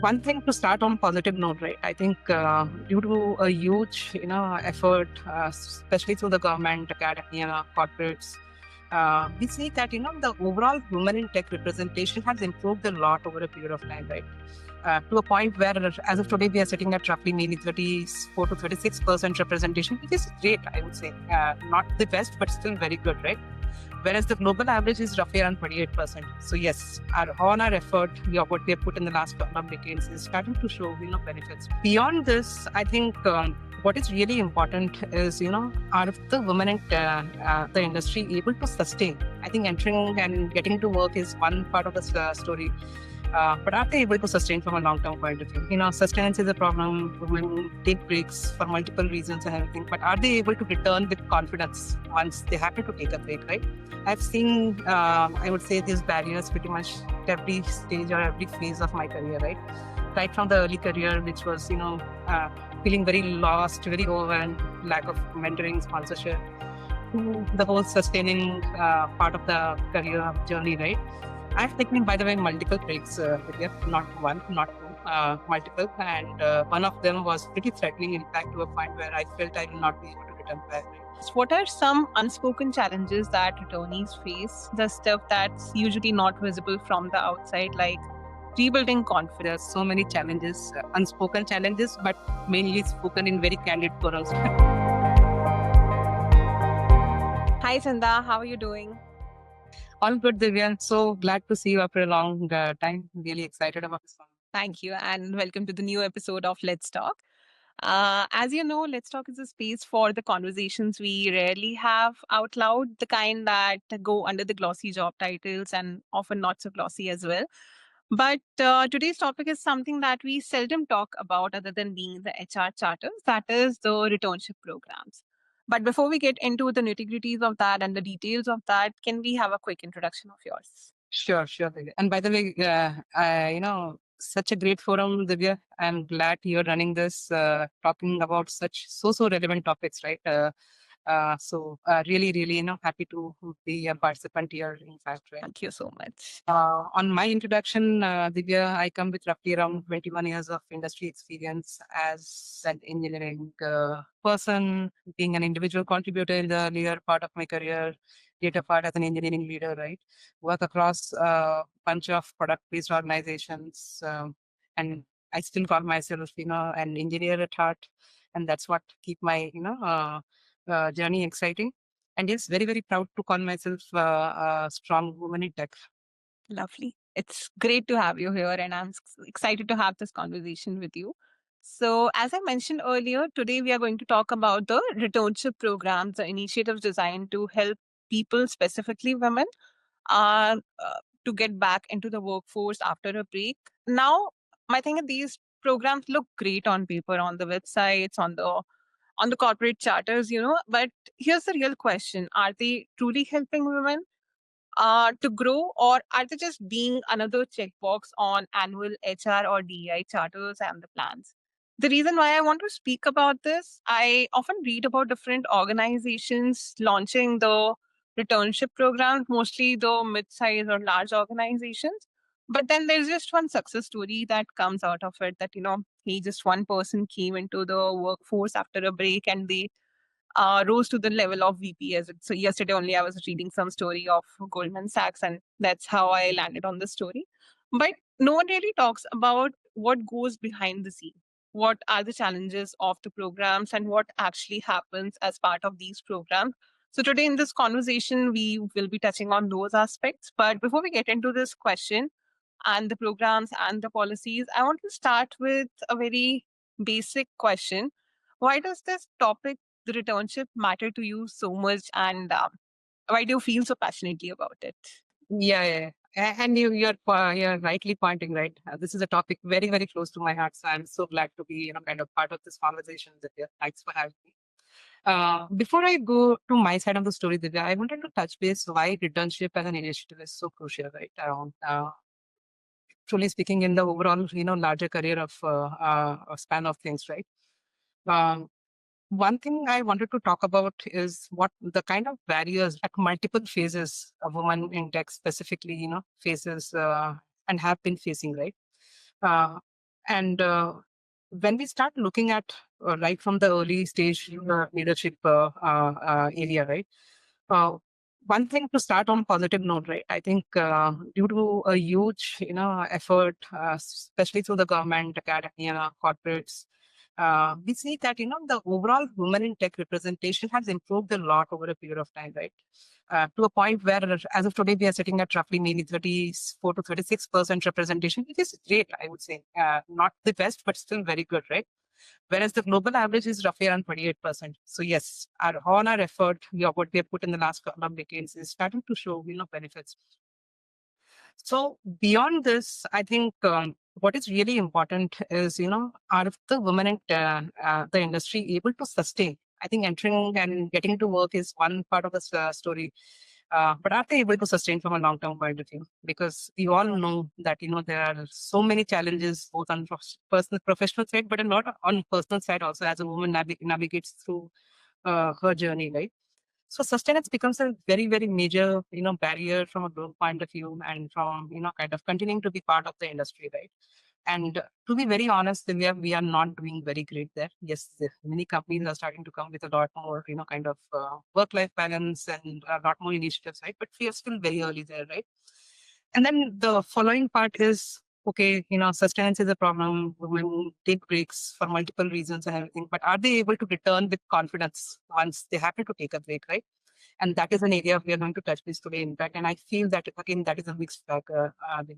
One thing to start on positive note, right? I think due to a huge, effort, especially through the government, academia, corporates, we see that the overall women in tech representation has improved a lot over a period of time, right? To a point where, as of today, we are sitting at roughly nearly 34 to 36% representation, which is great, I would say. Not the best, but still very good, right? Whereas the global average is roughly around 28%. So yes, all our effort, what we have put in the last couple of decades is starting to show, benefits. Beyond this, I think what is really important is, are the women in the industry able to sustain? I think entering and getting to work is one part of the story. But are they able to sustain from a long-term point of view? Sustenance is a problem. Women take breaks for multiple reasons and everything. But are they able to return with confidence once they happen to take a break, right? I've seen, I would say, these barriers pretty much at every stage or every phase of my career, right? Right from the early career, which was, feeling very lost, very overwhelmed, lack of mentoring, sponsorship, to the whole sustaining part of the career journey, right? I've taken, by the way, multiple breaks, Vidya, not one, not two, multiple. And one of them was pretty threatening, in fact, to a point where I felt I will not be able to return back. So what are some unspoken challenges that returnees face? The stuff that's usually not visible from the outside, like rebuilding confidence. There are so many challenges, unspoken challenges, but mainly spoken in very candid forums. Hi, Chanda. How are you doing? All good, Divya. So glad to see you after a long time. Really excited about this one. Thank you, and welcome to the new episode of Let's Talk. As you know, Let's Talk is a space for the conversations we rarely have out loud, the kind that go under the glossy job titles and often not so glossy as well. But today's topic is something that we seldom talk about other than being the HR charters, that is the returnship programs. But before we get into the nitty gritties of that and the details of that, can we have a quick introduction of yours? Sure, sure, Divya. And by the way, such a great forum, Divya. I'm glad you're running this, talking about such so relevant topics, right? Really, really, happy to be a participant here. In fact, right? Thank you so much. On my introduction, Divya, I come with roughly around 21 years of industry experience as an engineering person, being an individual contributor in the earlier part of my career, later part as an engineering leader, right? Work across a bunch of product-based organizations, and I still call myself, an engineer at heart, and that's what keep my, journey exciting. And yes, very, very proud to call myself a strong woman in tech. Lovely. It's great to have you here, and I'm excited to have this conversation with you. So, as I mentioned earlier, today we are going to talk about the returnship programs, the initiatives designed to help people, specifically women, to get back into the workforce after a break. Now, my thing is these programs look great on paper, on the websites, on the corporate charters, but here's the real question: are they truly helping women to grow, or are they just being another checkbox on annual HR or DEI charters and the plans? The reason why I want to speak about this, I often read about different organizations launching the returnship programs, mostly the mid-sized or large organizations. But then there's just one success story that comes out of it, that, hey, just one person came into the workforce after a break and they rose to the level of VP. So yesterday only I was reading some story of Goldman Sachs, and that's how I landed on the story. But no one really talks about what goes behind the scene. What are the challenges of the programs and what actually happens as part of these programs? So today in this conversation, we will be touching on those aspects. But before we get into this question and the programs and the policies, I want to start with a very basic question. Why does this topic, the returnship, matter to you so much, and why do you feel so passionately about it? Yeah, yeah. And you're rightly pointing, right? This is a topic very, very close to my heart. So I'm so glad to be, kind of part of this conversation, Divya. Thanks for having me. Before I go to my side of the story, Divya, I wanted to touch base why returnship as an initiative is so crucial, right? Around truly speaking, in the overall, larger career of span of things, right? Um, One thing I wanted to talk about is what the kind of barriers at multiple phases a woman in tech specifically, faces and have been facing, right? And when we start looking at right from the early stage leadership area, right? Uh, One thing to start on a positive note, right? I think due to a huge, effort, especially through the government, academia, corporates, we see that the overall women in tech representation has improved a lot over a period of time, right? To a point where, as of today, we are sitting at roughly maybe 34 to 36% representation, which is great, I would say. Not the best, but still very good, right? Whereas the global average is roughly around 28%. So yes, all our effort, what we have put in the last couple of decades is starting to show, benefits. So beyond this, I think what is really important is, are the women in the industry able to sustain? I think entering and getting to work is one part of the story, but are they able to sustain from a long-term point of view? Because we all know that there are so many challenges both on personal, professional side, but a lot on personal side also as a woman navigates through her journey, right? So sustenance becomes a very, very major, barrier from a growth point of view and from, kind of continuing to be part of the industry, right? And to be very honest, we are not doing very great there. Yes, many companies are starting to come with a lot more, kind of work-life balance and a lot more initiatives, right? But we are still very early there, right? And then the following part is, okay, sustenance is a problem. Women take breaks for multiple reasons and everything, but are they able to return with confidence once they happen to take a break, right? And that is an area we are going to touch this today, in fact. And I feel that, again, that is a mixed bag.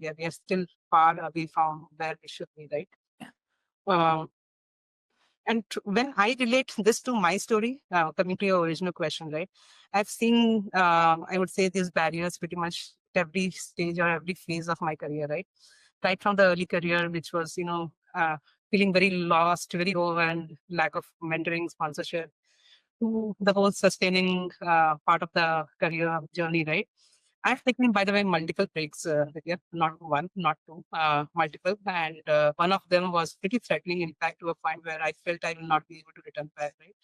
We are still far away from where we should be, right? Uh, and when I relate this to my story, coming to your original question, right? I've seen, I would say, these barriers pretty much at every stage or every phase of my career, right? Right from the early career, which was, feeling very lost, very overwhelmed, lack of mentoring, sponsorship, to the whole sustaining part of the career journey, right? I've taken, by the way, multiple breaks, Vidya, not one, not two, multiple. And one of them was pretty threatening, in fact, to a point where I felt I will not be able to return back, right?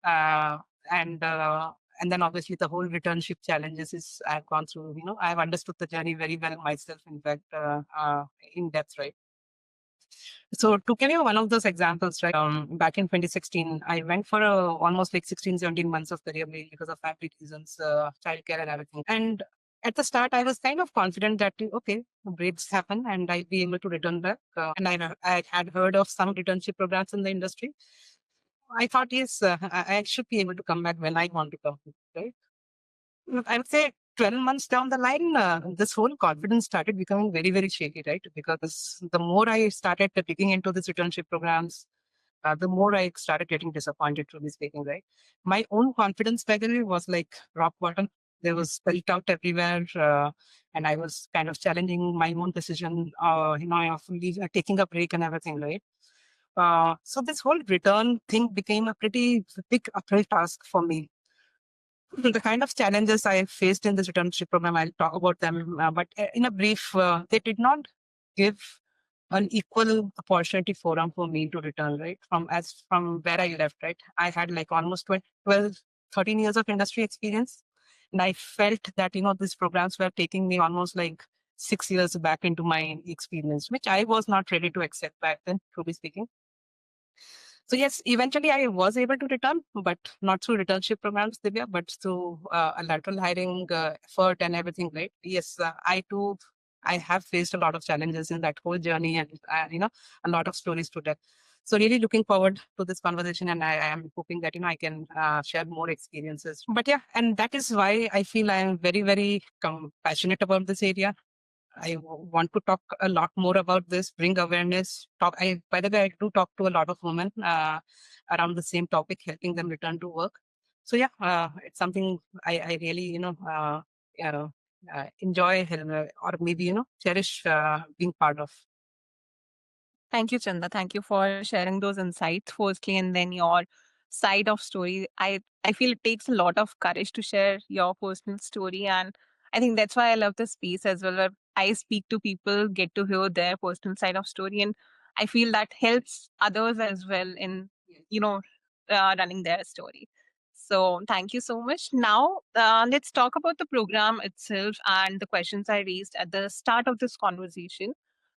Uh, and uh, and then obviously the whole returnship challenges is I've gone through, I've understood the journey very well myself, in fact, in depth, right? So to give you one of those examples, right, back in 2016, I went for almost like 16, 17 months of career break because of family reasons, childcare and everything. And at the start, I was kind of confident that, okay, breaks happen and I'll be able to return back. And I had heard of some returnship programs in the industry. I thought, yes, I should be able to come back when I want to come, right? I would say 12 months down the line, this whole confidence started becoming very, very shaky, right? Because the more I started digging into these returnship programs, the more I started getting disappointed, truly speaking, right? My own confidence, by the way, was like rock bottom. There was spelled out everywhere. And I was kind of challenging my own decision, of taking a break and everything, right? So this whole return thing became a pretty big uphill task for me. The kind of challenges I faced in this returnship program, I'll talk about them. But in a brief, they did not give an equal opportunity forum for me to return, right? From where I left, right? I had like almost 20, 12, 13 years of industry experience. And I felt that, these programs were taking me almost like 6 years back into my experience, which I was not ready to accept back then, truly speaking. So yes, eventually I was able to return, but not through returnship programs, Divya, but through a lateral hiring effort and everything, right? Yes, I too, I have faced a lot of challenges in that whole journey and, a lot of stories to tell. So really looking forward to this conversation and I am hoping that, I can share more experiences. But yeah, and that is why I feel I am very, very passionate about this area. I want to talk a lot more about this, bring awareness. By the way, I do talk to a lot of women around the same topic, helping them return to work. So yeah, it's something I really, uh, enjoy or maybe, cherish being part of. Thank you, Chanda. Thank you for sharing those insights firstly and then your side of story. I feel it takes a lot of courage to share your personal story. And I think that's why I love this space as well, where I speak to people, get to hear their personal side of story. And I feel that helps others as well in, you know, running their story. So thank you so much. Now, let's talk about the program itself and the questions I raised at the start of this conversation.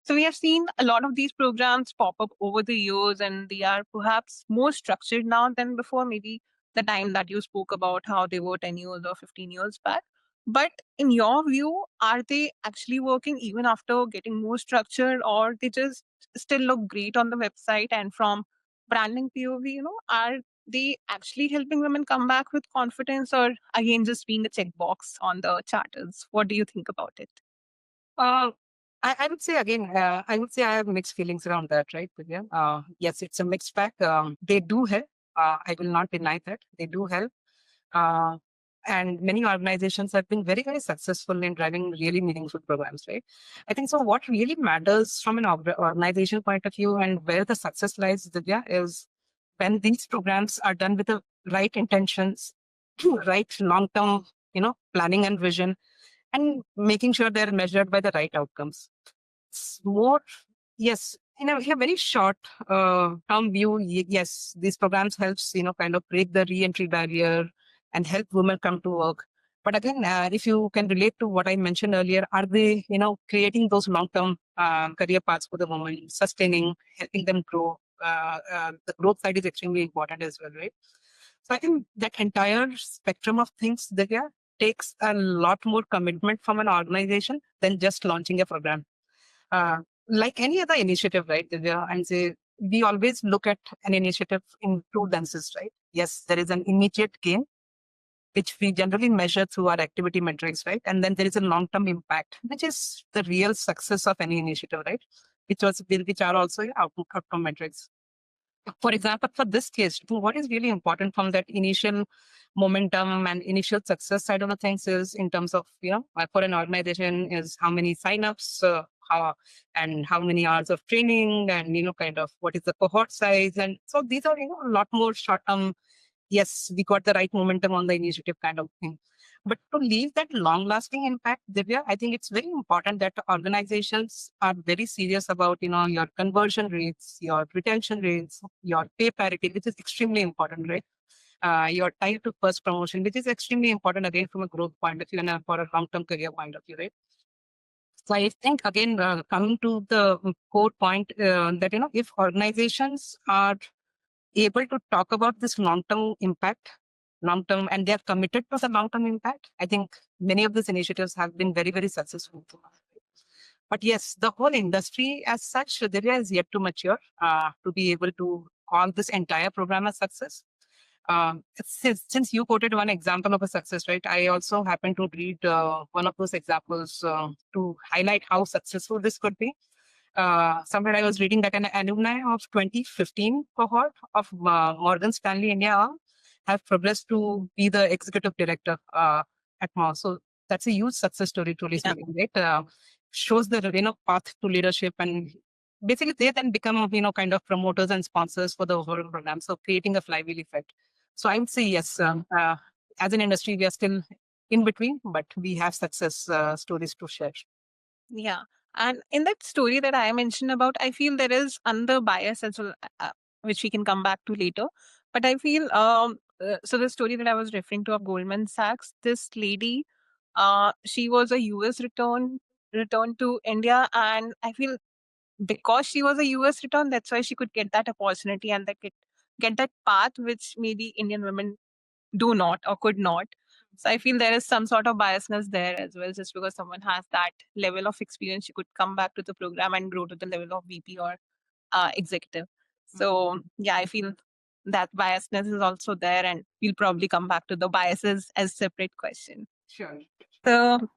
So we have seen a lot of these programs pop up over the years, and they are perhaps more structured now than before, maybe the time that you spoke about how they were 10 years or 15 years back. But in your view, are they actually working even after getting more structured, or they just still look great on the website? And from branding POV, are they actually helping women come back with confidence, or again, just being a checkbox on the charters? What do you think about it? Uh, I would say again, I would say I have mixed feelings around that, right? Divya? Yes, it's a mixed bag. They do help. I will not deny that they do help. Uh, and many organizations have been very, very successful in driving really meaningful programs, right? I think so. What really matters from an organization point of view and where the success lies, Divya, is when these programs are done with the right intentions, right long-term, planning and vision, and making sure they're measured by the right outcomes. It's more, yes, in a very short term view, yes, these programs helps, kind of break the re-entry barrier and help women come to work. But again, if you can relate to what I mentioned earlier, are they, creating those long-term career paths for the women, sustaining, helping them grow? The growth side is extremely important as well, right? So I think that entire spectrum of things that takes a lot more commitment from an organization than just launching a program. Uh, like any other initiative, right, Divya, and say we always look at an initiative in two lenses, right? Yes, there is an immediate gain, which we generally measure through our activity metrics, right? And then there is a long-term impact, which is the real success of any initiative, right? Which are also outcome metrics. For example, for this case, what is really important from that initial momentum and initial success side of the things is in terms of, for an organization is how many signups, how, and how many hours of training and, kind of what is the cohort size. And so these are, a lot more short term. Yes, we got the right momentum on the initiative kind of thing. But to leave that long lasting impact, Divya, I think it's very important that organizations are very serious about, your conversion rates, your retention rates, your pay parity, which is extremely important, right? Your time to first promotion, which is extremely important again from a growth point of view and for a long-term career point of view, right? So I think again, coming to the core point that, if organizations are able to talk about this long-term impact, long-term, and they're committed to the long-term impact, I think many of these initiatives have been very, very successful. But yes, the whole industry as such, there is yet to mature to be able to call this entire program a success. Since you quoted one example of a success, right? I also happen to read one of those examples to highlight how successful this could be. Somewhere I was reading that an alumni of 2015 cohort of Morgan Stanley India have progressed to be the executive director at Mars. So that's a huge success story, truly speaking, right? Shows the path to leadership, and basically they then become kind of promoters and sponsors for the whole program. So creating a flywheel effect. So I would say yes. As an industry, we are still in between, but we have success stories to share. Yeah. And in that story that I mentioned about, I feel there is under bias as well, which we can come back to later. But I feel, so the story that I was referring to of Goldman Sachs, this lady, she was a US return to India. And I feel because she was a US return, that's why she could get that opportunity and get that path, which maybe Indian women do not or could not. So I feel there is some sort of biasness there as well. Just because someone has that level of experience, you could come back to the program and grow to the level of VP or executive. So yeah, I feel that biasness is also there, and we'll probably come back to the biases as separate question. Sure. So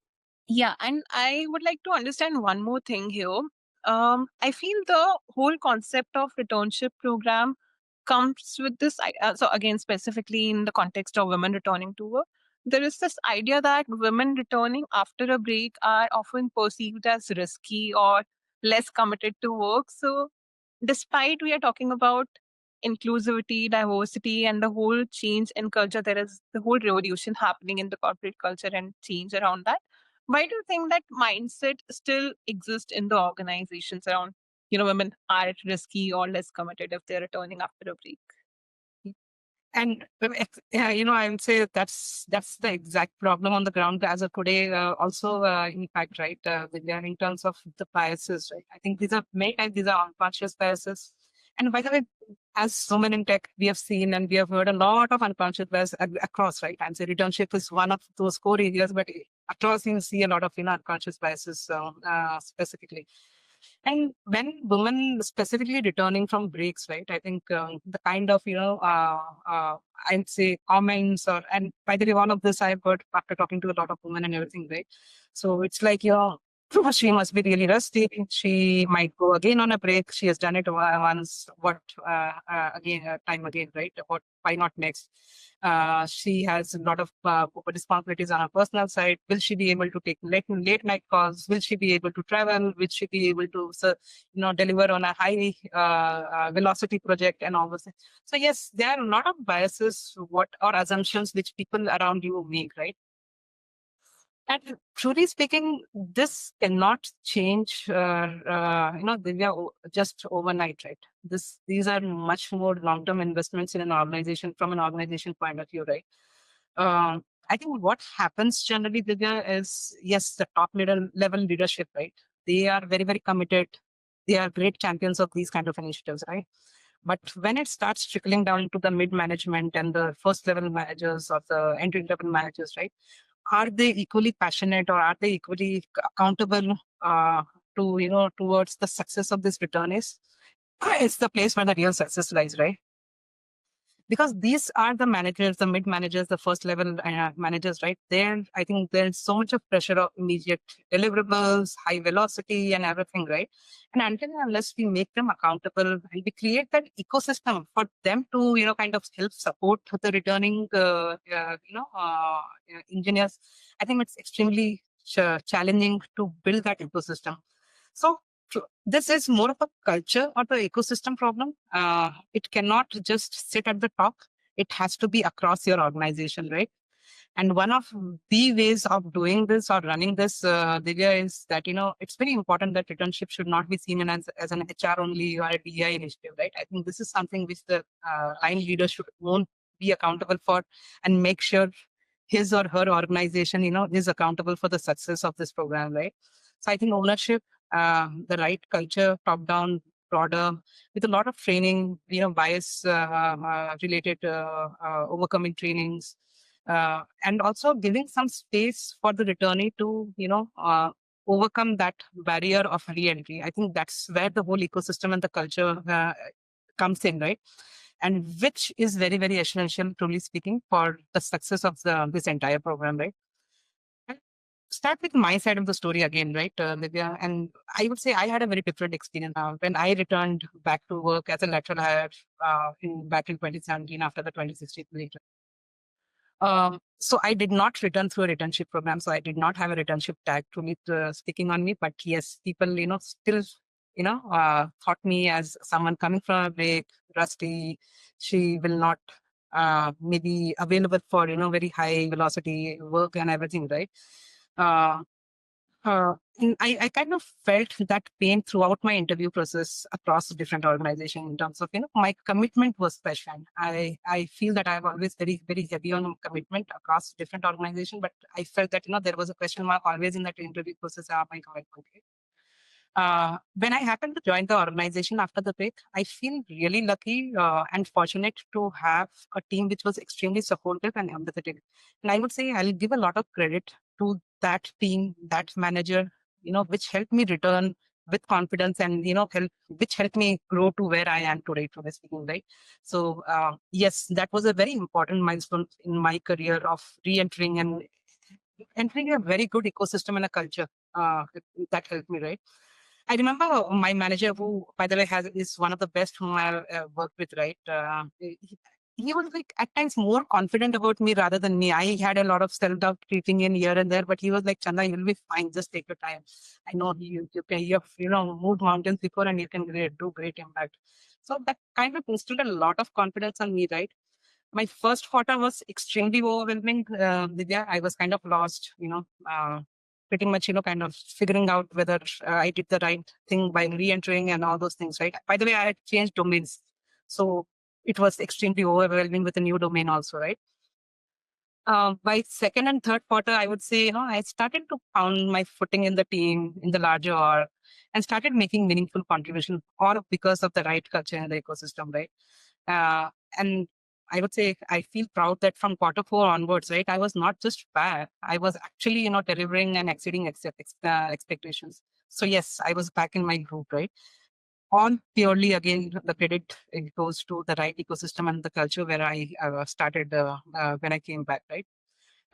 yeah, and I would like to understand one more thing here. I feel the whole concept of returnship program comes with this. So again, specifically in the context of women returning to work, there is this idea that women returning after a break are often perceived as risky or less committed to work. So despite we are talking about inclusivity, diversity, and the whole change in culture, there is the whole revolution happening in the corporate culture and change around that. Why do you think that mindset still exists in the organizations around, women are risky or less committed if they're returning after a break? And yeah, I would say that's the exact problem on the ground as of today. Also, in fact, right, Vidya, in terms of the biases, right? I think these are many times these are unconscious biases. And by the way, as women in tech, we have seen and we have heard a lot of unconscious bias across, right? And say returnship is one of those core areas, but across you see a lot of unconscious biases specifically. And when women specifically returning from breaks, right? I think the kind of I'd say comments and by the way, all of this I've heard after talking to a lot of women and everything, right? So it's like she must be really rusty. She might go again on a break. She has done it once. What again? Time again, right? What? Why not next? She has a lot of responsibilities on her personal side. Will she be able to take late night calls? Will she be able to travel? Will she be able to deliver on a high velocity project and all those things? So yes, there are a lot of biases, what or assumptions which people around you make, right? And truly speaking, this cannot change, Divya, just overnight, right? These are much more long-term investments in an organization from an organization point of view, right? I think what happens generally, Divya, is yes, the top level leadership, right? They are very, very committed. They are great champions of these kind of initiatives, right? But when it starts trickling down to the mid management and the first level managers or the entry level managers, right? Are they equally passionate or are they equally accountable to towards the success of this return is? It's the place where the real success lies, right? Because these are the managers, the mid managers, the first level managers, right? There, I think there's so much of pressure of immediate deliverables, high velocity, and everything, right? And until and unless we make them accountable and we create that ecosystem for them to, kind of help support the returning, engineers, I think it's extremely challenging to build that ecosystem. So this is more of a culture or the ecosystem problem. It cannot just sit at the top. It has to be across your organization, right? And one of the ways of doing this or running this, Divya, is that, it's very important that returnship should not be seen as an HR only or a DI initiative, right? I think this is something which the line leader should own, be accountable for, and make sure his or her organization, is accountable for the success of this program, right? So I think ownership, the right culture, top down, broader, with a lot of training, bias related overcoming trainings, and also giving some space for the returnee to, overcome that barrier of re-entry. I think that's where the whole ecosystem and the culture comes in, right? And which is very, very essential, truly speaking, for the success of this entire program, right? And start with my side of the story again, right, Divya? And I would say I had a very different experience when I returned back to work as a lateral hire back in 2017 after the 2016 later. So I did not return through a returnship program. So I did not have a returnship tag to me sticking on me. But yes, people, still, thought me as someone coming from a break, rusty. She will not maybe available for, very high velocity work and everything, right? Uh, and I kind of felt that pain throughout my interview process across different organizations in terms of, my commitment was special. I feel that I'm always very, very heavy on commitment across different organizations, but I felt that, there was a question mark always in that interview process. My commitment. When I happened to join the organization after the break, I feel really lucky and fortunate to have a team which was extremely supportive and empathetic. And I would say I'll give a lot of credit to that team, that manager, which helped me return with confidence and, which helped me grow to where I am today, truly speaking, right? So, yes, that was a very important milestone in my career of re-entering and entering a very good ecosystem and a culture that helped me, right? I remember my manager, who, by the way, is one of the best whom I've worked with, right? He was like at times more confident about me rather than me. I had a lot of self-doubt creeping in here and there, but he was like, Chanda, you'll be fine. Just take your time. I know you've moved mountains before and you can do great impact. So that kind of instilled a lot of confidence on me, right? My first quarter was extremely overwhelming, Vidya. I was kind of lost, pretty much, kind of figuring out whether I did the right thing by re-entering and all those things, right? By the way, I had changed domains. So it was extremely overwhelming with a new domain also, right? By second and third quarter, I would say, I started to found my footing in the team, in the larger org, and started making meaningful contribution, all because of the right culture and the ecosystem, right? And I would say I feel proud that from quarter four onwards, right, I was not just bad, I was actually, delivering and exceeding expectations. So yes, I was back in my group, right? All purely again, the credit goes to the right ecosystem and the culture where I started when I came back, right?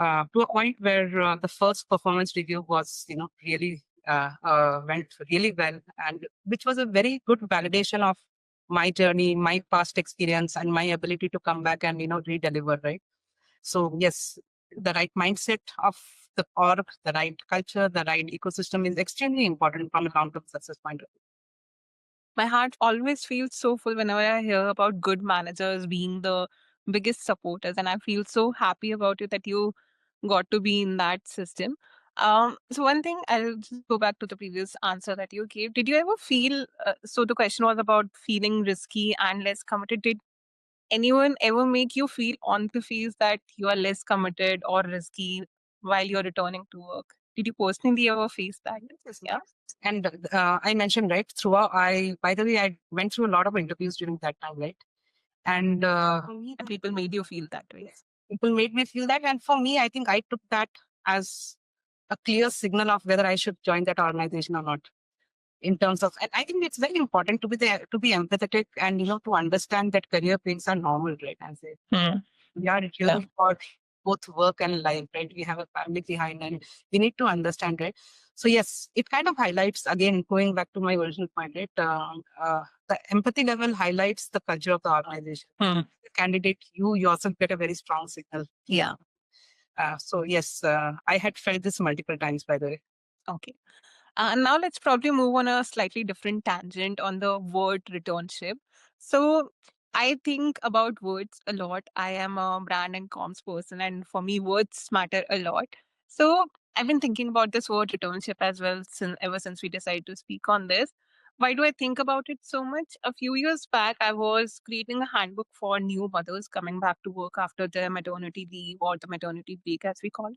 To a point where the first performance review was, really went really well, and which was a very good validation of my journey, my past experience, and my ability to come back and re-deliver. Right. So yes, the right mindset of the org, the right culture, the right ecosystem is extremely important from a long-term success point of view. My heart always feels so full whenever I hear about good managers being the biggest supporters, and I feel so happy about it that you got to be in that system. So one thing, I'll just go back to the previous answer that you gave. Did you ever feel? So the question was about feeling risky and less committed. Did anyone ever make you feel on the face that you are less committed or risky while you're returning to work? Did you personally ever face that? Yes, Yeah. and I mentioned, right, throughout, by the way, I went through a lot of interviews during that time, right? And for me, And people made you feel that way. yes, people made me feel that. And for me, I think I took that as a clear signal of whether I should join that organization or not. In terms of, and I think it's very important to be there, to be empathetic, and to understand that career pains are normal, right? As we are here for both work and life, right? We have a family behind, and we need to understand, right? So yes, it kind of highlights, again, going back to my original point, right? The empathy level highlights the culture of the organization. The candidate, you yourself get a very strong signal. Yeah. So yes, I had felt this multiple times, by the way. Okay. Now let's probably move on a slightly different tangent on the word returnship. So I think about words a lot. I am a brand and comms person, and for me, words matter a lot. So I've been thinking about this word returnship as well since ever since we decided to speak on this. Why do I think about it so much? A few years back, I was creating a handbook for new mothers coming back to work after their maternity leave or the maternity break, as we call it.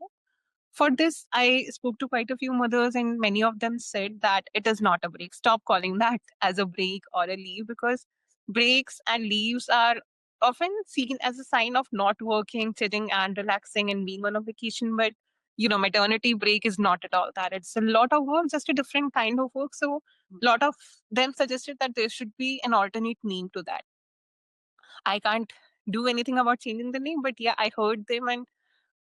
For this, I spoke to quite a few mothers, and many of them said that it is not a break. Stop calling that as a break or a leave, because breaks and leaves are often seen as a sign of not working, sitting and relaxing and being on a vacation. But maternity break is not at all that. It's a lot of work, just a different kind of work. So a lot of them suggested that there should be an alternate name to that. I can't do anything about changing the name, but yeah, I heard them and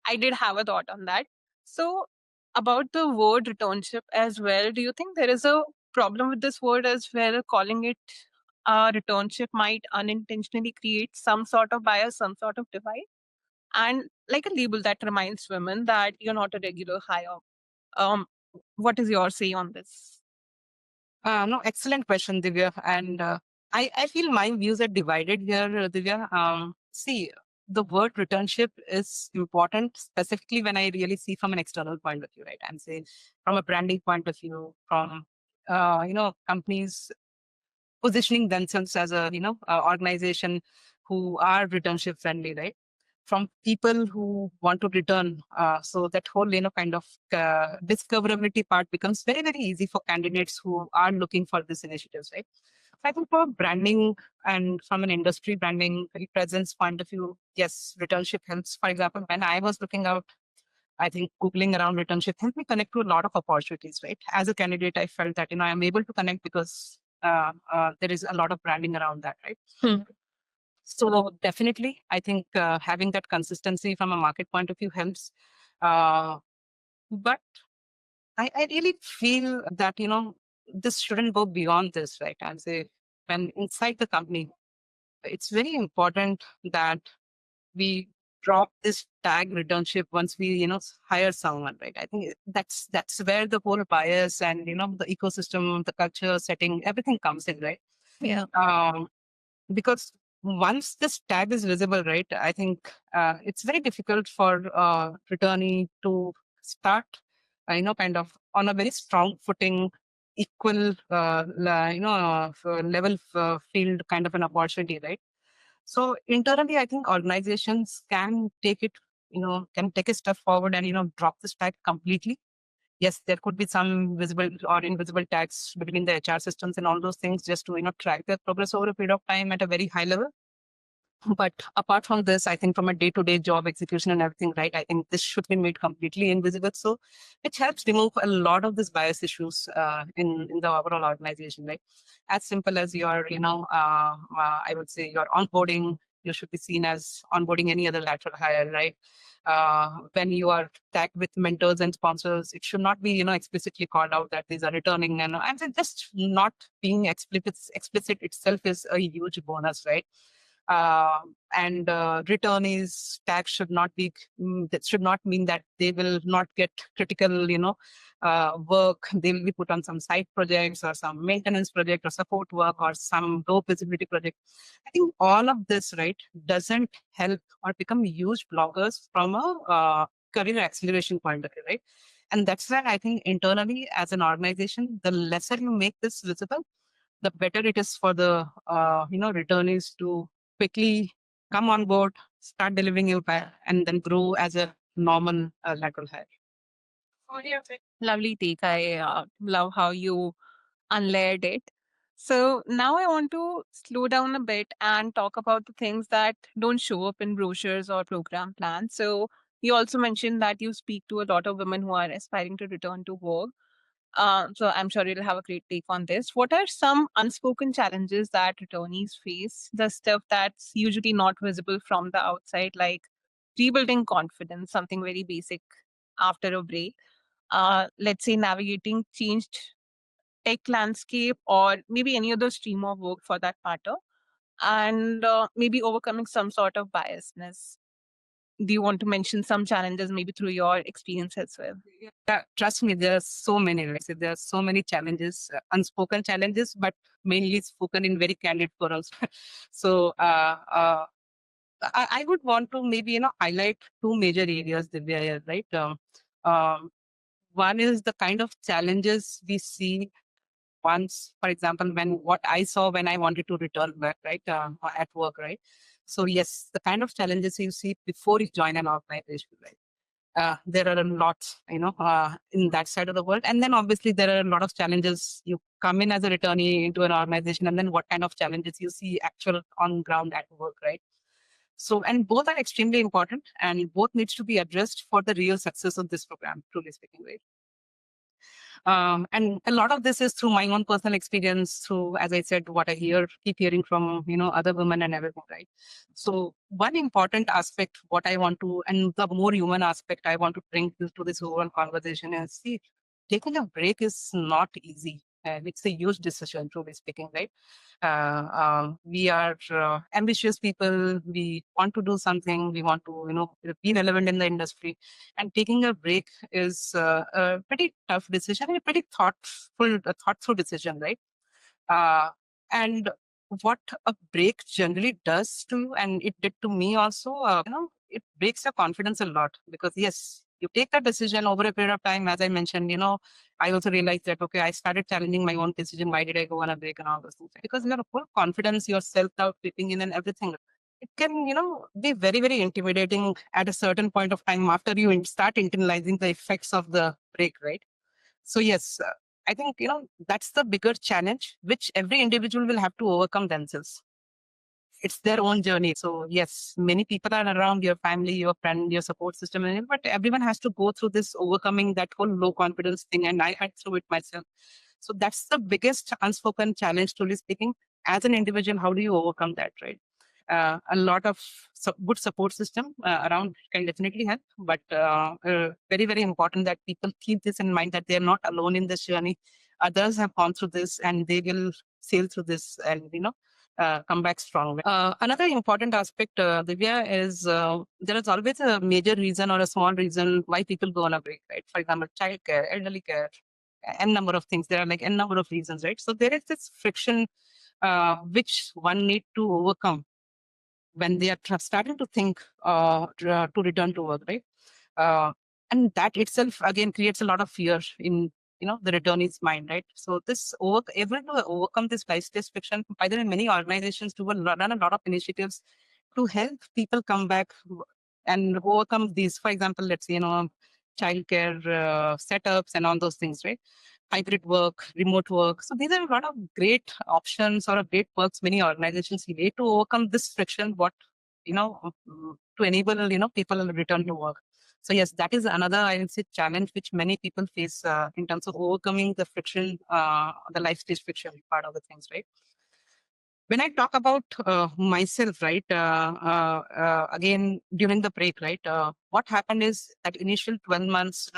I did have a thought on that. So, about the word returnship as well, do you think there is a problem with this word as well? Calling it a returnship might unintentionally create some sort of bias, some sort of divide, and like a label that reminds women that you're not a regular hire. Um, what is your say on this? No, excellent question, Divya. And I feel my views are divided here, Divya. See, the word returnship is important, specifically when I really see from an external point of view, right? I'm saying from a branding point of view, from companies positioning themselves as a organization who are returnship friendly, right? From people who want to return, so that whole kind of discoverability part becomes very very easy for candidates who are looking for these initiatives, right? I think for branding and from an industry branding presence point of view, yes, returnship helps. For example, when I was looking out, I think Googling around returnship helped me connect to a lot of opportunities, right? As a candidate, I felt that, I'm able to connect because there is a lot of branding around that, right? So definitely, I think having that consistency from a market point of view helps. But I really feel that, this shouldn't go beyond this, right? I'd say when inside the company, it's very important that we drop this tag returnship once we hire someone, right? I think that's where the whole bias and the ecosystem, the culture setting, everything comes in, right? Yeah. Because once this tag is visible, right, I think it's very difficult for returnee to start kind of on a very strong footing, equal level field kind of an opportunity, right? So internally, I think organizations can take it, can take a step forward and, drop this tag completely. Yes, there could be some visible or invisible tags between the HR systems and all those things just to, track their progress over a period of time at a very high level. But apart from this, I think from a day-to-day job execution and everything, right, I think this should be made completely invisible. So which helps remove a lot of these bias issues in the overall organization, right? As simple as your, I would say your onboarding, you should be seen as onboarding any other lateral hire, right? When you are tagged with mentors and sponsors, it should not be, explicitly called out that these are returning. And just not being explicit itself is a huge bonus, right? uh, and returnees tax should not be that should not mean that they will not get critical work. They will be put on some side projects or some maintenance project or support work or some low visibility project. I think all of this, right, doesn't help or become huge blockers from a career acceleration point of view, right? And that's why I think internally as an organization, the lesser you make this visible, the better it is for the returnees to quickly come on board, start delivering impact, and then grow as a normal lateral hire. Lovely take. I love how you unlayered it. So now I want to slow down a bit and talk about the things that don't show up in brochures or program plans. So you also mentioned that you speak to a lot of women who are aspiring to return to work. So I'm sure you'll have a great take on this. What are some unspoken challenges that returnees face? The stuff that's usually not visible from the outside, like rebuilding confidence, something very basic after a break. Let's say navigating changed tech landscape or maybe any other stream of work for that matter, and maybe overcoming some sort of biasness. Do you want to mention some challenges maybe through your experience as well? Yeah, trust me, there are so many, right? So there are so many challenges, unspoken challenges, but mainly spoken in very candid forums. So I would want to maybe highlight two major areas, Divya, right? Um, One is the kind of challenges we see once, for example, when what I saw when I wanted to return back, right, at work, right? So yes, the kind of challenges you see before you join an organization, right? There are a lot, in that side of the world. And then obviously there are a lot of challenges. You come in as a returnee into an organization, and then what kind of challenges you see actual on ground at work, right? So, and both are extremely important and both needs to be addressed for the real success of this program, truly speaking, right? And a lot of this is through my own personal experience, through, as I said, what I keep hearing from, other women and everything, right? So one important aspect, what I want to, and the more human aspect I want to bring to this overall conversation is, see, taking a break is not easy. And it's a huge decision, truly speaking, right? We are ambitious people. We want to do something. We want to, be relevant in the industry. And taking a break is a pretty tough decision and a pretty thought through decision, right? Uh, and what a break generally does to you, and it did to me also, it breaks your confidence a lot because, yes, you take that decision over a period of time. As I mentioned, I also realized that, okay, I started challenging my own decision. Why did I go on a break and all those things? Because your full confidence, your self doubt creeping in and everything. It can, be very, very intimidating at a certain point of time after you start internalizing the effects of the break, right? So yes, I think that's the bigger challenge which every individual will have to overcome themselves. It's their own journey. So yes, many people are around, your family, your friend, your support system, but everyone has to go through this overcoming that whole low confidence thing. And I had through it myself. So that's the biggest unspoken challenge, truly speaking. As an individual, how do you overcome that, right? A lot of good support system around can definitely help, but very, very important that people keep this in mind that they're not alone in this journey. Others have gone through this and they will sail through this and, come back strong. Another important aspect, Divya, is there is always a major reason or a small reason why people go on a break, right? For example, childcare, elderly care, n number of things. There are like n number of reasons, right? So there is this friction which one need to overcome when they are starting to think to return to work, right? Uh, and that itself again creates a lot of fear in the returnee's mind, right? So able to overcome this life stage friction. By the way, many organizations do run a lot of initiatives to help people come back and overcome these. For example, let's say, childcare setups and all those things, right? Hybrid work, remote work. So these are a lot of great options or great perks many organizations need to overcome this friction. To enable people to return to work. So yes, that is another, I would say, challenge which many people face in terms of overcoming the friction, the life stage friction part of the things, right? When I talk about myself, right, again, during the break, right, what happened is that initial 12 months,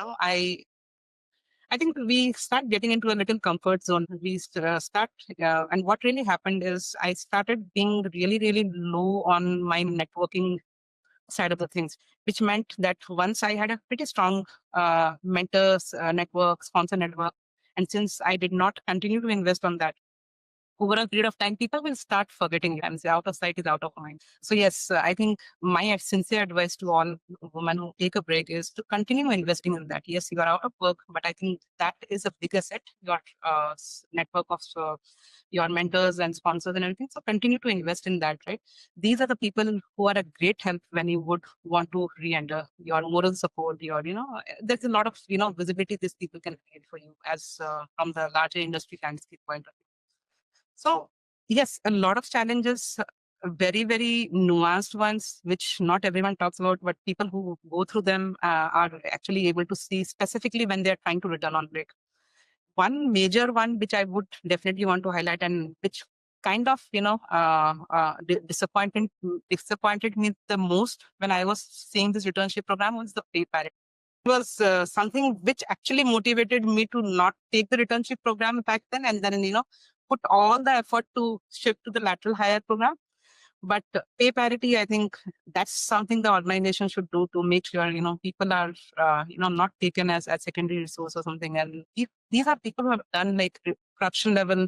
I think we start getting into a little comfort zone. And what really happened is I started being really, really low on my networking side of the things, which meant that once I had a pretty strong mentors network, sponsor network, and since I did not continue to invest on that, over a period of time, people will start forgetting you and say out of sight is out of mind. So yes, I think my sincere advice to all women who take a break is to continue investing in that. Yes, you are out of work, but I think that is a big asset, your network of your mentors and sponsors and everything. So continue to invest in that, right? These are the people who are a great help when you would want to re-enter your moral support, there's a lot of, visibility these people can create for you as from the larger industry landscape point of view. So, yes, a lot of challenges, very, very nuanced ones, which not everyone talks about, but people who go through them are actually able to see specifically when they're trying to return on break. One major one, which I would definitely want to highlight and which kind of, disappointed me the most when I was seeing this returnship program was the pay parity. It was something which actually motivated me to not take the returnship program back then and then, put all the effort to shift to the lateral hire program. But pay parity, I think that's something the organization should do to make sure, people are, not taken as secondary resource or something. And if these are people who have done like production level,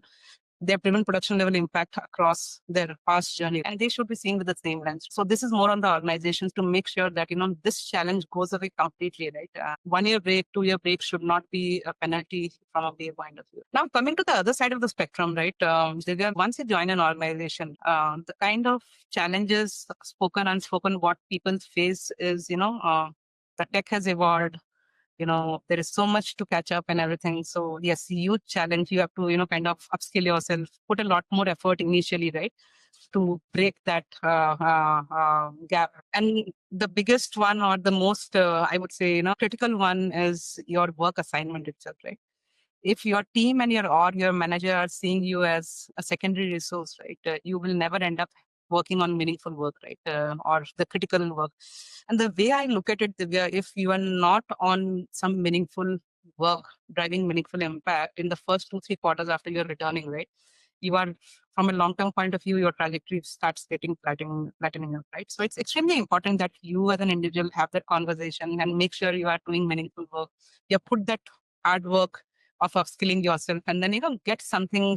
they have driven production level impact across their past journey, and they should be seen with the same lens. So this is more on the organizations to make sure that this challenge goes away completely, right? 1 year break, 2 year break should not be a penalty from a pay point of view. Now coming to the other side of the spectrum, right? Divya, once you join an organization, the kind of challenges, spoken, unspoken, what people face is, the tech has evolved, there is so much to catch up and everything. So yes, huge challenge. You have to, kind of upskill yourself, put a lot more effort initially, right, to break that gap. And the biggest one or the most, I would say, critical one is your work assignment itself, right? If your team and your manager are seeing you as a secondary resource, right, you will never end up working on meaningful work, right, or the critical work. And the way I look at it, Divya, if you are not on some meaningful work, driving meaningful impact in the first 2-3 quarters after you're returning, right, you are, from a long-term point of view, your trajectory starts getting flattening up, right? So it's extremely important that you as an individual have that conversation and make sure you are doing meaningful work. You put that hard work of upskilling yourself and then, get something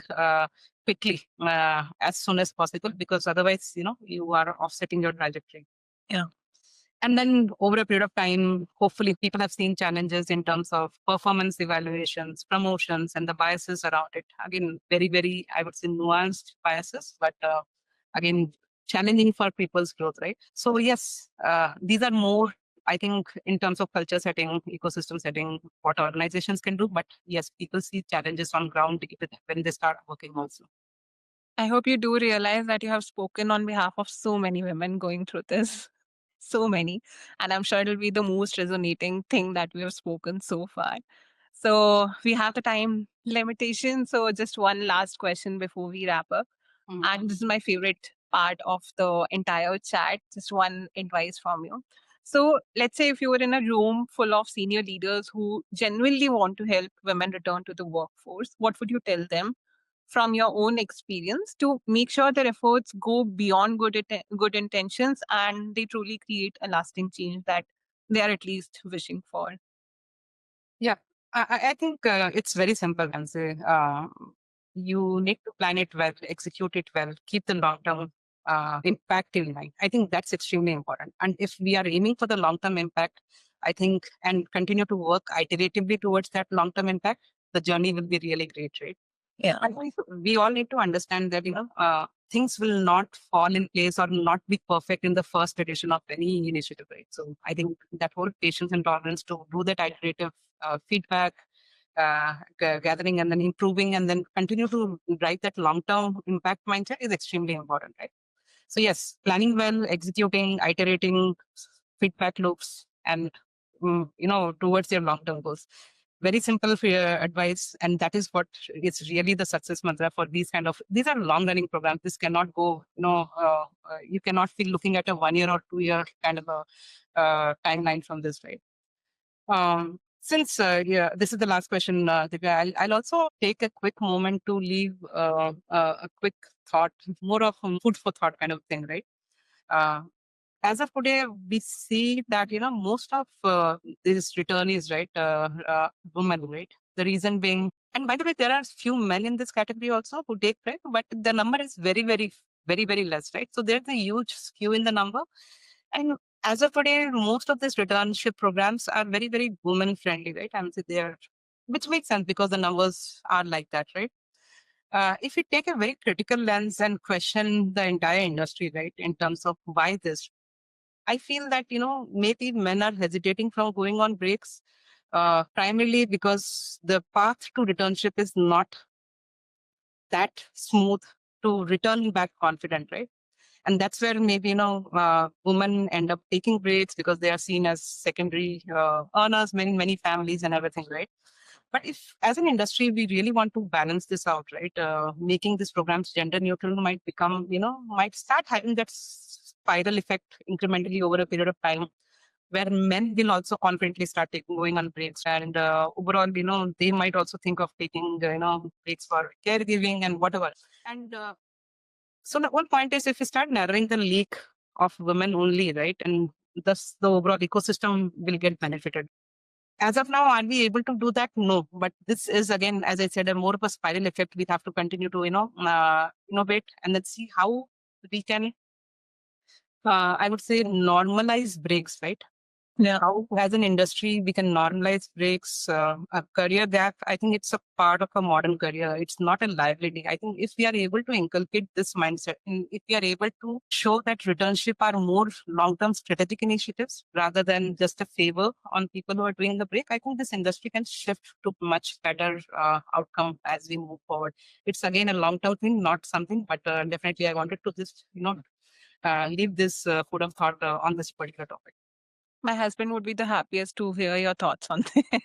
quickly as soon as possible, because otherwise, you are offsetting your trajectory. Yeah. And then over a period of time, hopefully people have seen challenges in terms of performance evaluations, promotions, and the biases around it. Again, very, very, I would say, nuanced biases, but again, challenging for people's growth, right? So yes, these are more, I think, in terms of culture setting, ecosystem setting, what organizations can do. But yes, people see challenges on ground when they start working also. I hope you do realize that you have spoken on behalf of so many women going through this. So many. And I'm sure it'll be the most resonating thing that we have spoken so far. So we have the time limitation. So just one last question before we wrap up. And this is my favorite part of the entire chat. Just one advice from you. So let's say if you were in a room full of senior leaders who genuinely want to help women return to the workforce, what would you tell them from your own experience to make sure their efforts go beyond good intentions and they truly create a lasting change that they are at least wishing for? Yeah, I think it's very simple, and say you need to plan it well, execute it well, keep the long term impact in mind. I think that's extremely important. And if we are aiming for the long term impact, I think, and continue to work iteratively towards that long term impact, the journey will be really great, right? Yeah. I think we all need to understand that, things will not fall in place or not be perfect in the first edition of any initiative, right? So I think that whole patience and tolerance to do that iterative feedback, gathering and then improving and then continue to drive that long-term impact mindset is extremely important, right? So yes, planning well, executing, iterating, feedback loops, and towards your long-term goals. Very simple for your advice, and that is what is really the success mantra for these are long-running programs. This cannot go, you cannot be looking at a 1 year or 2 year kind of a timeline from this, right? Since yeah, this is the last question, Divya, I'll also take a quick moment to leave a quick thought, more of a food for thought kind of thing, right? Uh, as of today, we see that most of these returnees, right, women, right. The reason being, and by the way, there are few men in this category also who take break, but the number is very, very, very, very less, right? So there's a huge skew in the number, and as of today, most of these returnship programs are very, very women friendly, right? And so they're, which makes sense because the numbers are like that, right? If we take a very critical lens and question the entire industry, right, in terms of why this, I feel that, maybe men are hesitating from going on breaks, primarily because the path to returnship is not that smooth to return back confident, right? And that's where maybe, women end up taking breaks because they are seen as secondary earners, many families and everything, right? But if, as an industry, we really want to balance this out, right? Making these programs gender neutral might become, might start having that spiral effect incrementally over a period of time, where men will also confidently start going on breaks. And overall, they might also think of taking, breaks for caregiving and whatever. And so the whole point is if we start narrowing the leak of women only, right? And thus the overall ecosystem will get benefited. As of now, are we able to do that? No. But this is, again, as I said, a more of a spiral effect. We have to continue to, innovate and then see how we can, I would say, normalize breaks, right? Yeah. How, as an industry, we can normalize breaks, a career gap. I think it's a part of a modern career. It's not a liability. I think if we are able to inculcate this mindset, and if we are able to show that returnship are more long-term strategic initiatives rather than just a favor on people who are doing the break, I think this industry can shift to much better outcome as we move forward. It's again a long-term thing, not something, but definitely I wanted to just, leave this food of thought on this particular topic. My husband would be the happiest to hear your thoughts on this.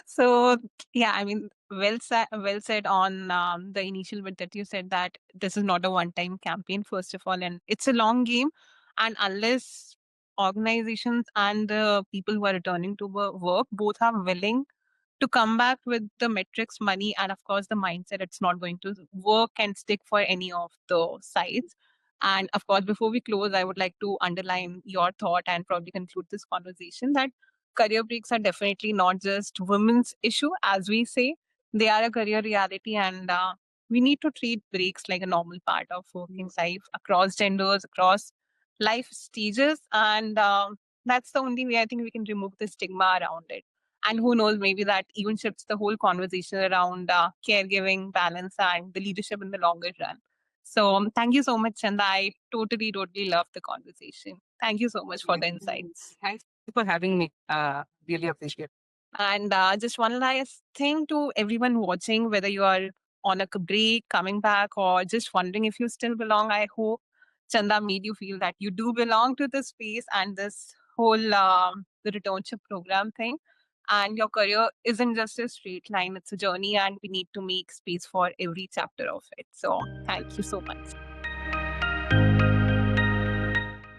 So yeah, I mean, well said on the initial bit that you said that this is not a one-time campaign, first of all, and it's a long game. And unless organizations and the people who are returning to work both are willing to come back with the metrics, money, and of course the mindset, it's not going to work and stick for any of the sides. And of course, before we close, I would like to underline your thought and probably conclude this conversation that career breaks are definitely not just women's issue, as we say. They are a career reality, and we need to treat breaks like a normal part of working life across genders, across life stages, and that's the only way I think we can remove the stigma around it. And who knows, maybe that even shifts the whole conversation around caregiving, balance, and the leadership in the longer run. So thank you so much, Chanda. I totally love the conversation. Thank you so much for the insights. Thanks for having me. Really appreciate it. And just one last thing to everyone watching, whether you are on a break, coming back, or just wondering if you still belong, I hope Chanda made you feel that you do belong to this space and this whole the returnship program thing. And your career isn't just a straight line, it's a journey, and we need to make space for every chapter of it. So thank you so much.